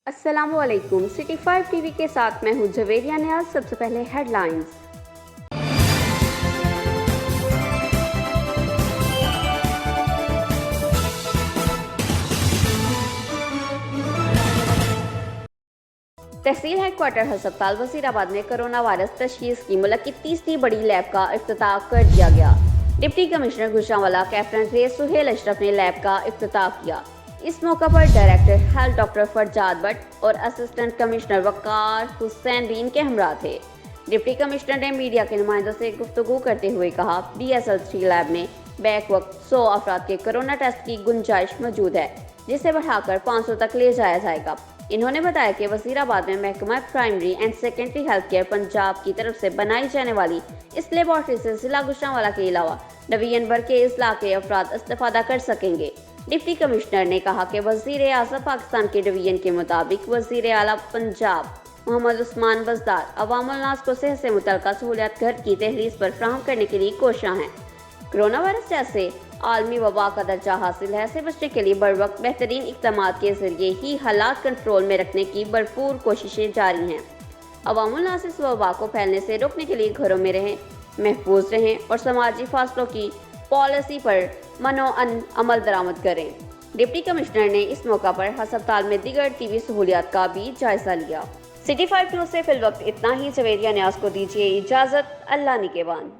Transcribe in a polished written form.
अस्सलामुअलैकुम। City 5 TV के साथ मैं हूं जवेरिया नियाज। सबसे पहले हेडलाइंस। तहसील हेडक्वार्टर अस्पताल वजीराबाद में कोरोना वायरस तशखीस की मुल्क की तीसरी बड़ी लैब का इफ्तिताह कर दिया गया। डिप्टी कमिश्नर गुजरांवाला कैप्टन रेस सुहेल अशरफ ने लैब का इफ्तिताह किया। इस मौका पर director health doctor Farjad Bhatt और असिस्टेंट कमिश्नर वकार हुसैन भी इनके हमरा थे। डिप्टी कमिश्नर ने मीडिया के नुमाइंदों से गुफ्तगू करते हुए कहा, BSL-3 लैब में बैक वक्त 100 अफराद के कोरोना टेस्ट की गुंजाइश मौजूद है, जिसे बढ़ाकर 500 तक ले जाया जाएगा। इन्होंने बताया कि वजीराबाद में महकमा primary and secondary health care Punjab की तरफ से बनाई जाने वाली इस लेबॉर्ट्री से जिला गुजरांवाला के अलावा डिवीजन भर के इजला के अफराद इस्तेफादा कर सकेंगे। डिप्टी कमिश्नर ने कहा कि वजीर आज़म पाकिस्तान के डिवीजन के मुताबिक वजीर आला पंजाब मोहम्मद उस्मान बज़दार अवामुल नास को सेहत से मुतल्लिक़ सहूलियात घर की तहरीस पर फराहम करने के लिए कोशिश हैं। कोरोना वायरस जैसे आलमी वबा का दर्जा हासिल है, से बचने के लिए बर वक्त बेहतरीन इक़दाम के जरिए ही हालात कंट्रोल में रखने की भरपूर कोशिशें जारी हैं। अवामुल नास इस वबा को फैलने से रोकने के लिए घरों में रहें, महफूज रहें और समाजी फासलों की पॉलिसी पर मनोअन अमल दरामद करें। डिप्टी कमिश्नर ने इस मौका पर अस्पताल में दीगर टीवी सहूलियात का भी जायजा लिया। सिटी 5 न्यूज़ से फिल वक्त इतना ही। जवेरिया न्याज को दीजिए इजाज़त। अल्लाह निगहबान।